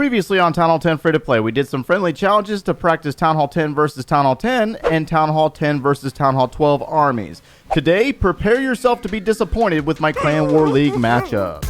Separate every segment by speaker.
Speaker 1: Previously on Town Hall 10 Free to Play, we did some friendly challenges to practice Town Hall 10 versus Town Hall 10 and Town Hall 10 versus Town Hall 12 armies. Today, prepare yourself to be disappointed with my Clan War League matchup.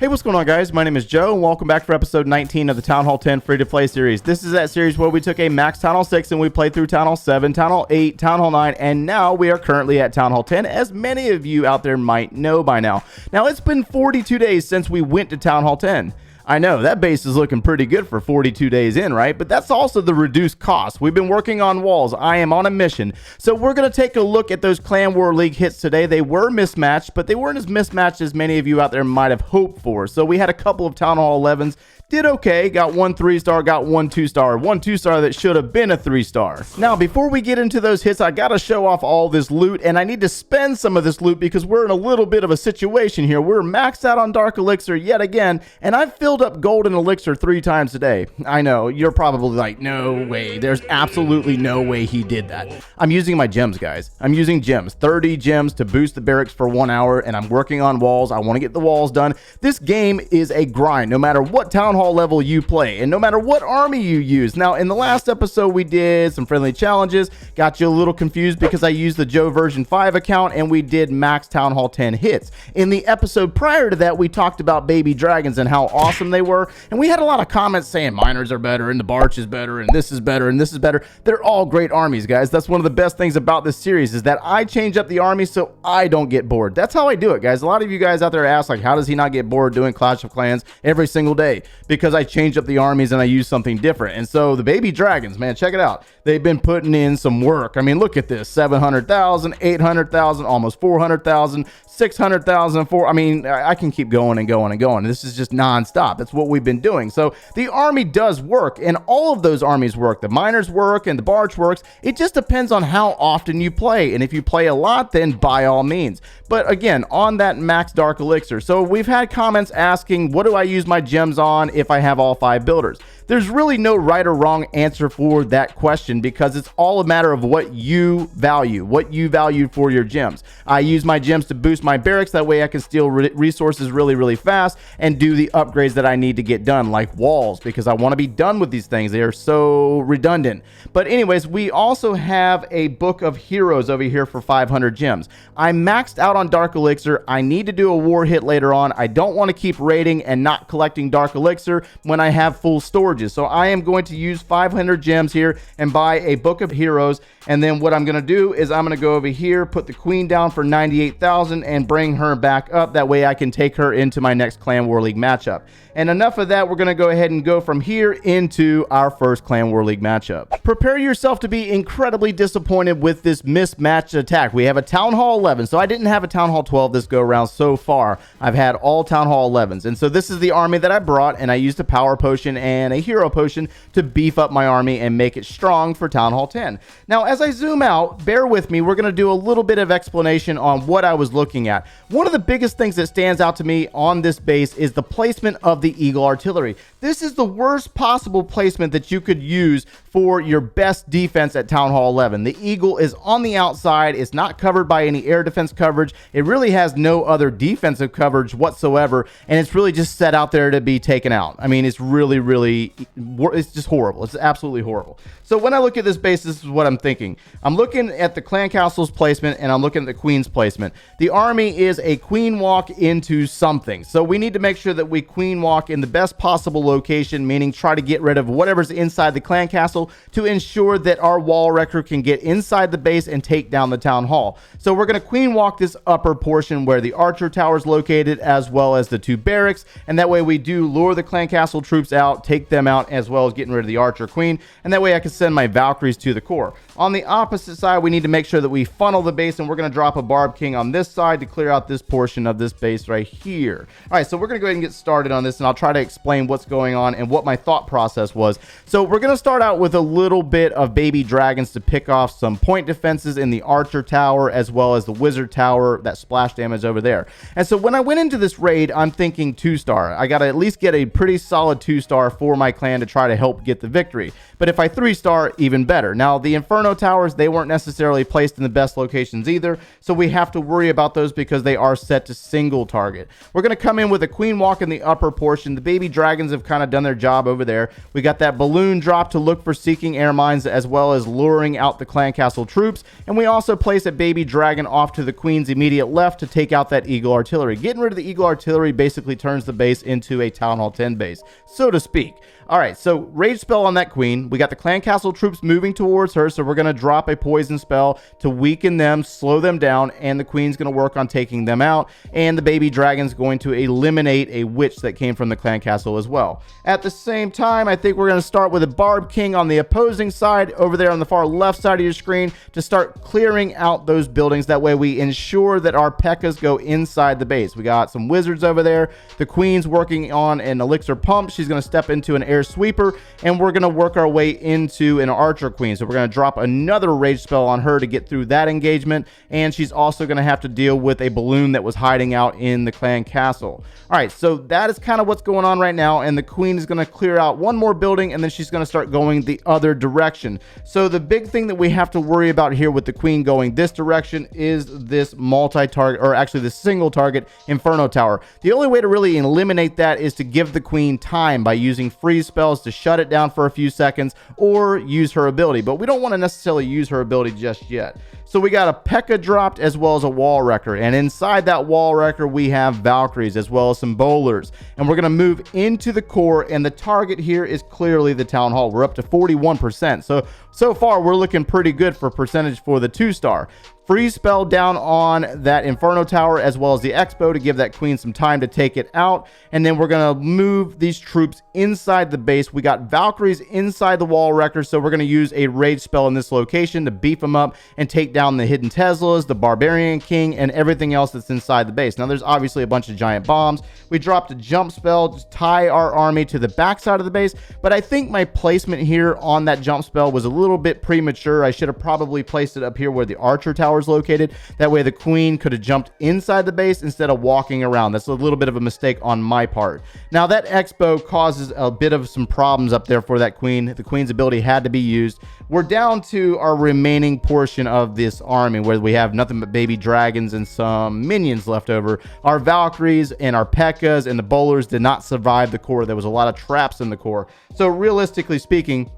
Speaker 1: Hey, what's going on, guys? My name is Joe, and welcome back for episode 19 of the Town Hall 10 Free-to-Play series. This is that series where we took a max Town Hall 6 and we played through Town Hall 7, Town Hall 8, Town Hall 9, and now we are currently at Town Hall 10, as many of you out there might know by now. Now, it's been 42 days since we went to Town Hall 10. I know, that base is looking pretty good for 42 days in, right? But that's also the reduced cost. We've been working on walls. I am on a mission. So we're going to take a look at those Clan War League hits today. They were mismatched, but they weren't as mismatched as many of you out there might have hoped for. So we had a couple of Town Hall 11s. Did okay, got one 3-star, got one 2-star, one 2-star that should have been a 3-star. Now, before we get into those hits, I gotta show off all this loot, and I need to spend some of this loot because we're in a little bit of a situation here. We're maxed out on Dark Elixir yet again, and I've filled up Golden Elixir 3 times today. I know, you're probably like, no way, there's absolutely no way he did that. I'm using my gems, guys. I'm using gems, 30 gems to boost the barracks for 1 hour, and I'm working on walls. I wanna get the walls done. This game is a grind, no matter what Town Hall level you play and no matter what army you use. Now, in the last episode we did some friendly challenges, got you a little confused because I used the Joe version 5 account and we did max Town Hall 10 hits. In the episode prior to that, we talked about baby dragons and how awesome they were, and we had a lot of comments saying miners are better and the Barch is better and this is better and this is better. They're all great armies, guys. That's one of the best things about this series is that I change up the army so I don't get bored. That's how I do it, guys. A lot of you guys out there ask, like, how does he not get bored doing Clash of Clans every single day? Because I change up the armies and I use something different. And so the baby dragons, man, check it out. They've been putting in some work. I mean, look at this, 700,000, 800,000, almost 400,000, 600,000, I mean, I can keep going and going and going. This is just nonstop. That's what we've been doing. So the army does work, and all of those armies work. The miners work and the Barch works. It just depends on how often you play. And if you play a lot, then by all means. But again, on that max Dark Elixir. So we've had comments asking, what do I use my gems on if I have all 5 builders? There's really no right or wrong answer for that question because it's all a matter of what you value for your gems. I use my gems to boost my barracks. That way I can steal resources really fast and do the upgrades that I need to get done, like walls, because I want to be done with these things. They are so redundant. But anyways, we also have a book of heroes over here for 500 gems. I'm maxed out on Dark Elixir. I need to do a war hit later on. I don't want to keep raiding and not collecting Dark Elixir when I have full storage. So I am going to use 500 gems here and buy a book of heroes. And then what I'm going to do is I'm going to go over here, put the queen down for 98,000 and bring her back up. That way I can take her into my next Clan War League matchup. And enough of that, we're going to go ahead and go from here into our first Clan War League matchup. Prepare yourself to be incredibly disappointed with this mismatched attack. We have a Town Hall 11, so I didn't have a Town Hall 12 this go around so far. I've had all Town Hall 11s. And so this is the army that I brought, and I used a power potion and a hero potion to beef up my army and make it strong for Town Hall 10. Now, as I zoom out, bear with me, we're going to do a little bit of explanation on what I was looking at. One of the biggest things that stands out to me on this base is the placement of the Eagle artillery. This is the worst possible placement that you could use for your best defense at Town Hall 11. The Eagle is on the outside. It's not covered by any air defense coverage. It really has no other defensive coverage whatsoever, and it's really just set out there to be taken out. I mean, it's really, it's just horrible. It's absolutely horrible. So when I look at this base, this is what I'm thinking. I'm looking at the clan castle's placement, and I'm looking at the queen's placement. The army is a queen walk into something. So we need to make sure that we queen walk in the best possible location, meaning try to get rid of whatever's inside the clan castle to ensure that our wall wrecker can get inside the base and take down the town hall. So we're going to queen walk this upper portion where the archer tower is located, as well as the 2 barracks, and that way we do lure the clan castle troops out, take them out, as well as getting rid of the archer queen, and that way I can send my Valkyries to the core. On the opposite side, we need to make sure that we funnel the base, and we're going to drop a Barb King on this side to clear out this portion of this base right here. All right, so we're going to go ahead and get started on this, and I'll try to explain what's going on and what my thought process was. So we're going to start out with with a little bit of baby dragons to pick off some point defenses in the archer tower as well as the wizard tower, that splash damage over there. And so when I went into this raid, I'm thinking 2-star. I got to at least get a pretty solid 2-star for my clan to try to help get the victory. But if I 3-star, even better. Now, the Inferno towers, they weren't necessarily placed in the best locations either, so we have to worry about those because they are set to single target. We're going to come in with a queen walk in the upper portion. The baby dragons have kind of done their job over there. We got that balloon drop to look for seeking air mines as well as luring out the clan castle troops, and we also place a baby dragon off to the queen's immediate left to take out that eagle artillery. Getting rid of the eagle artillery basically turns the base into a Town Hall 10 base, so to speak. All right, so rage spell on that queen. We got the clan castle troops moving towards her, so we're going to drop a poison spell to weaken them, slow them down, and the queen's going to work on taking them out, and the baby dragon's going to eliminate a witch that came from the clan castle as well. At the same time, I think we're going to start with a barb king on the opposing side over there on the far left side of your screen to start clearing out those buildings. That way we ensure that our P.E.K.K.A.s go inside the base. We got some wizards over there. The queen's working on an elixir pump. She's going to step into an air sweeper, and we're going to work our way into an archer queen. So we're going to drop another rage spell on her to get through that engagement, and she's also going to have to deal with a balloon that was hiding out in the clan castle. All right, so that is kind of what's going on right now, and the queen is going to clear out one more building, and then she's going to start going the other direction. So the big thing that we have to worry about here with the queen going this direction is this multi-target, or actually the single target Inferno tower. The only way to really eliminate that is to give the queen time by using freeze spells to shut it down for a few seconds or use her ability, but we don't want to necessarily use her ability just yet. So we got a P.E.K.K.A. dropped as well as a wall wrecker, and inside that wall wrecker we have Valkyries as well as some bowlers, and we're going to move into the core, and the target here is clearly the town hall. We're up to 41%, so far we're looking pretty good for percentage for the 2-star. Freeze spell down on that Inferno tower as well as the Expo to give that queen some time to take it out. And then we're going to move these troops inside the base. We got Valkyries inside the wall wrecker, so we're going to use a rage spell in this location to beef them up and take down the hidden Teslas, the Barbarian King, and everything else that's inside the base. Now there's obviously a bunch of giant bombs. We dropped a jump spell to tie our army to the back side of the base, but I think my placement here on that jump spell was a little bit premature. I should have probably placed it up here where the archer tower is located. That way the queen could have jumped inside the base instead of walking around. That's a little bit of a mistake on my part. Now that Expo causes a bit of some problems up there for that queen. The queen's ability had to be used. We're down to our remaining portion of this army where we have nothing but baby dragons and some minions left over. Our Valkyries and our P.E.K.K.A.s and the bowlers did not survive the core. There was a lot of traps in the core. So realistically speaking,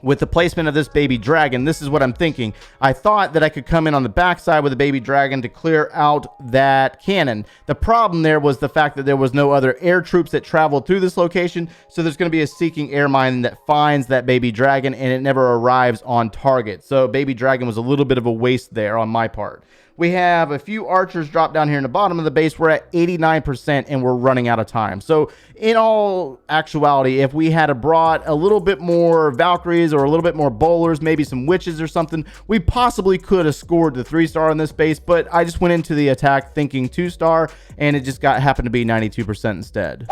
Speaker 1: with the placement of this baby dragon, this is what I'm thinking. I thought that I could come in on the backside with a baby dragon to clear out that cannon. The problem there was the fact that there was no other air troops that traveled through this location, so there's going to be a seeking air mine that finds that baby dragon, and it never arrives on target. So baby dragon was a little bit of a waste there on my part. We have a few archers drop down here in the bottom of the base. We're at 89% and we're running out of time. So in all actuality, if we had brought a little bit more Valkyries or a little bit more bowlers, maybe some witches or something, we possibly could have scored the 3-star on this base, but I just went into the attack thinking 2-star, and it just happened to be 92% instead.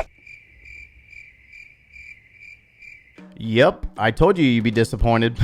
Speaker 1: Yep, I told you you'd be disappointed.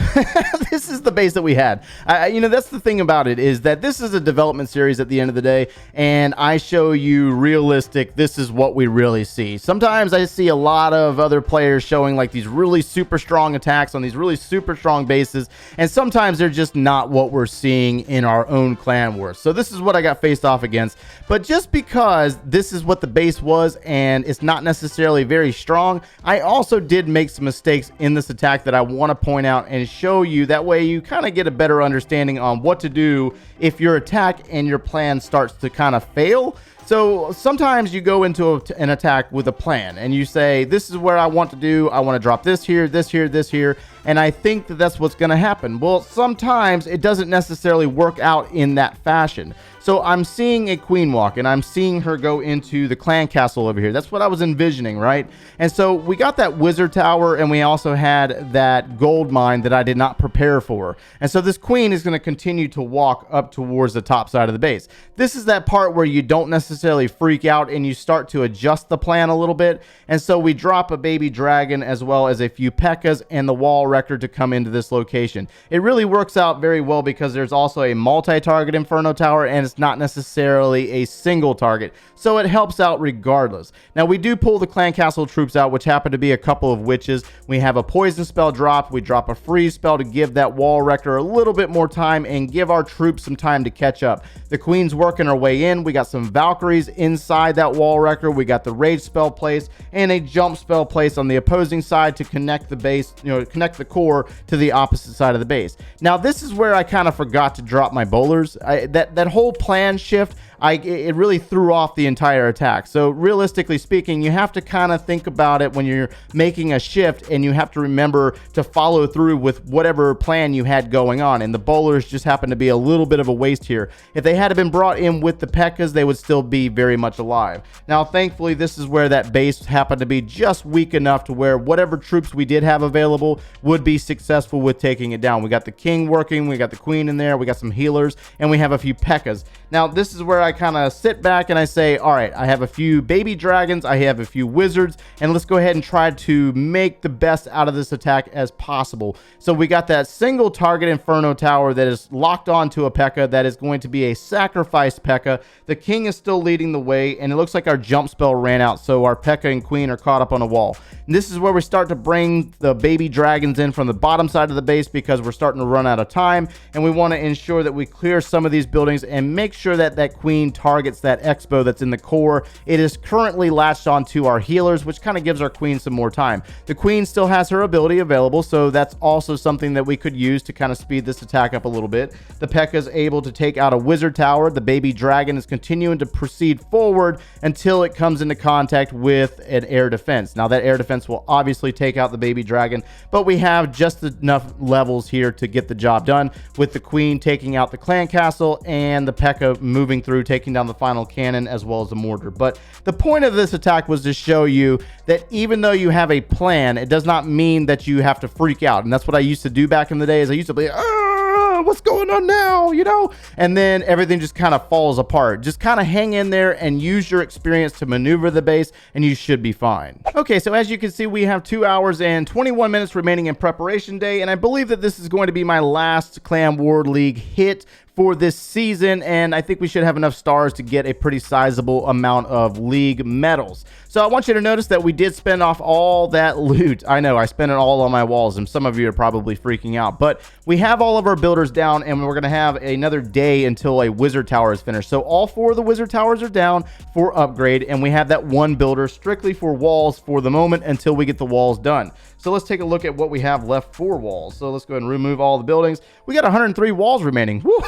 Speaker 1: This is the base that we had. You know, that's the thing about it, is that this is a development series at the end of the day, and I show you realistic, this is what we really see. Sometimes I see a lot of other players showing like these really super strong attacks on these really super strong bases, and sometimes they're just not what we're seeing in our own clan wars. So this is what I got faced off against. But just because this is what the base was and it's not necessarily very strong, I also did make some mistakes in this attack that I want to point out and show you. That way you kind of get a better understanding on what to do if your attack and your plan starts to kind of fail. So sometimes you go into an attack with a plan and you say, this is where I want to do. I want to drop this here, this here, this here. And I think that that's what's going to happen. Well, sometimes it doesn't necessarily work out in that fashion. So I'm seeing a queen walk, and I'm seeing her go into the clan castle over here. That's what I was envisioning, right? And so we got that wizard tower, and we also had that gold mine that I did not prepare for. And so this queen is going to continue to walk up towards the top side of the base. This is that part where you don't necessarily freak out and you start to adjust the plan a little bit. And so we drop a baby dragon as well as a few P.E.K.K.A.s and the wall wrecker to come into this location. It really works out very well because there's also a multi-target Inferno Tower, and it's not necessarily a single target. So it helps out regardless. Now we do pull the clan castle troops out, which happen to be a couple of witches. We have a poison spell drop. We drop a freeze spell to give that wall wrecker a little bit more time and give our troops some time to catch up. The queen's working her way in. We got some Valkyries inside that wall wrecker. We got the rage spell place and a jump spell place on the opposing side to connect the base, connect the core to the opposite side of the base. Now this is where I kind of forgot to drop my bowlers. That whole plan shift, it really threw off the entire attack. So realistically speaking, you have to kind of think about it when you're making a shift, and you have to remember to follow through with whatever plan you had going on. And the bowlers just happen to be a little bit of a waste here. If they had been brought in with the P.E.K.K.A.s, they would still be very much alive. Now thankfully this is where that base happened to be just weak enough to where whatever troops we did have available would be successful with taking it down. We got the king working, we got the queen in there, we got some healers, and we have a few P.E.K.K.A.s. Now this is where I kind of sit back and I say, all right, I have a few baby dragons, I have a few wizards, and let's go ahead and try to make the best out of this attack as possible. So we got that single target Inferno Tower that is locked onto a P.E.K.K.A. that is going to be a sacrificed P.E.K.K.A. The king is still leading the way, and it looks like our jump spell ran out, so our P.E.K.K.A. and queen are caught up on a wall. And this is where we start to bring the baby dragons in from the bottom side of the base because we're starting to run out of time, and we want to ensure that we clear some of these buildings and make sure that that queen targets that expo that's in the core. It is currently latched onto our healers, which kind of gives our queen some more time. The queen still has her ability available, so that's also something that we could use to kind of speed this attack up a little bit. The P.E.K.K.A. is able to take out a wizard tower. The baby dragon is continuing to proceed forward until it comes into contact with an air defense. Now that air defense will obviously take out the baby dragon, but we have just enough levels here to get the job done, with the queen taking out the clan castle and the P.E.K.K.A. moving through, taking down the final cannon as well as the mortar. But the point of this attack was to show you that even though you have a plan, it does not mean that you have to freak out. And that's what I used to do back in the days. I used to be, what's going on now, and then everything just kind of falls apart. Just kind of hang in there and use your experience to maneuver the base, and you should be fine. Okay, so as you can see, we have 2 hours and 21 minutes remaining in preparation day, and I believe that this is going to be my last Clan War League hit for this season, and I think we should have enough stars to get a pretty sizable amount of league medals. So I want you to notice that we did spend off all that loot. I know I spent it all on my walls, and some of you are probably freaking out, but we have all of our builders down, and we're going to have another day until a wizard tower is finished. So all 4 of the wizard towers are down for upgrade, and we have that 1 builder strictly for walls for the moment until we get the walls done. So let's take a look at what we have left for walls. So let's go ahead and remove all the buildings. We got 103 walls remaining. Woo!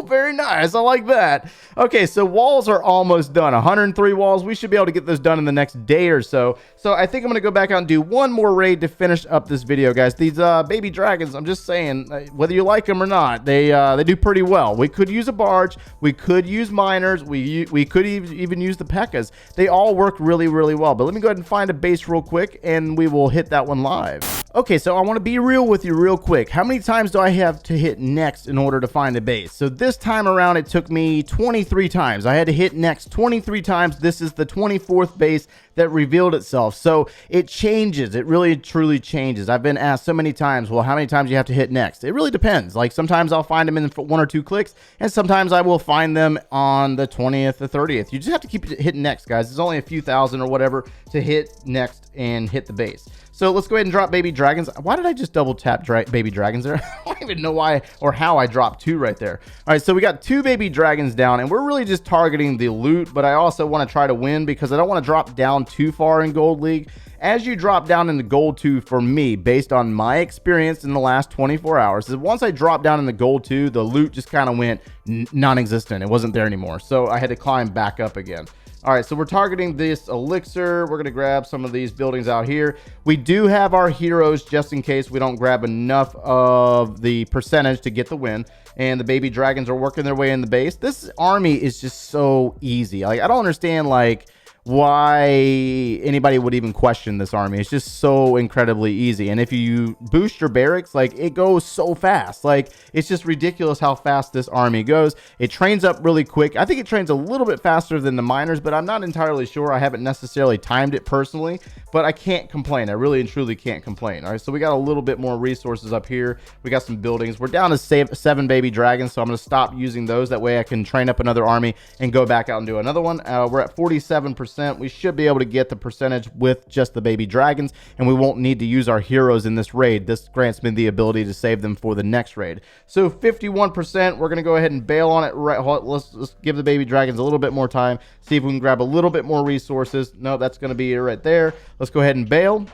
Speaker 1: Very nice. I like that. Okay, so walls are almost done. 103 walls. We should be able to get this done in the next day or so. So I think I'm going to go back out and do one more raid to finish up this video, guys. These baby dragons, I'm just saying, whether you like them or not, they do pretty well. We could use a barge. We could use miners. We could even use the P.E.K.K.A.s. They all work really, really well. But let me go ahead and find a base real quick, and we will hit that one live. Okay, so I want to be real with you real quick. How many times do I have to hit next in order to find a base? So this time around, it took me 23 times. I had to hit next 23 times. This is the 24th base that revealed itself. So it changes. It really, truly changes. I've been asked so many times, well, how many times do you have to hit next? It really depends. Like sometimes I'll find them in 1 or 2 clicks, and sometimes I will find them on the 20th or 30th. You just have to keep hitting next, guys. There's only a few thousand or whatever to hit next and hit the base. So let's go ahead and drop baby dragons. Why did I just double tap baby dragons there? I don't even know why or how I dropped 2 right there. All right, so we got 2 baby dragons down, and we're really just targeting the loot, but I also want to try to win because I don't want to drop down too far in Gold League. As you drop down in the Gold 2, for me, based on my experience in the last 24 hours, is once I dropped down in the Gold 2, the loot just kind of went non-existent. It wasn't there anymore, so I had to climb back up again. All right, so we're targeting this elixir. We're going to grab some of these buildings out here. We do have our heroes just in case we don't grab enough of the percentage to get the win. And the baby dragons are working their way in the base. This army is just so easy. Like, I don't understand, like, why anybody would even question this army. It's just so incredibly easy. And if you boost your barracks, like, it goes so fast. Like, it's just ridiculous how fast this army goes. It trains up really quick. I think it trains a little bit faster than the miners, but I'm not entirely sure. I haven't necessarily timed it personally, but I can't complain. I really and truly can't complain. All right, so we got a little bit more resources up here. We got some buildings. We're down to 7 baby dragons, so I'm going to stop using those. That way I can train up another army and go back out and do another one. We're at 47%. We should be able to get the percentage with just the baby dragons, and we won't need to use our heroes in this raid. This grants me the ability to save them for the next raid. So 51%, we're going to go ahead and bail on it. Right, let's give the baby dragons a little bit more time, see if we can grab a little bit more resources. No, that's going to be it right there. Let's go ahead and bail.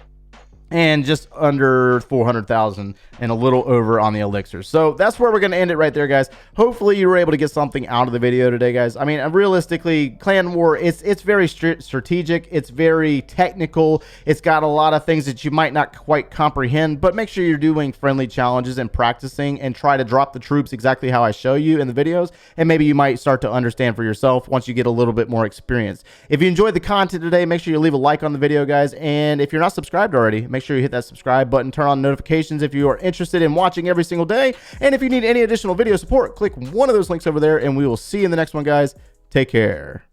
Speaker 1: And just under 400,000 and a little over on the elixir. So that's where we're going to end it right there, guys. Hopefully you were able to get something out of the video today, guys. I mean, realistically, Clan War, it's very strategic. It's very technical. It's got a lot of things that you might not quite comprehend, but make sure you're doing friendly challenges and practicing, and try to drop the troops exactly how I show you in the videos. And maybe you might start to understand for yourself once you get a little bit more experience. If you enjoyed the content today, make sure you leave a like on the video, guys. And if you're not subscribed already, make sure you hit that subscribe button, turn on notifications if you are interested in watching every single day. And if you need any additional video support, click one of those links over there, and we will see you in the next one, guys. Take care.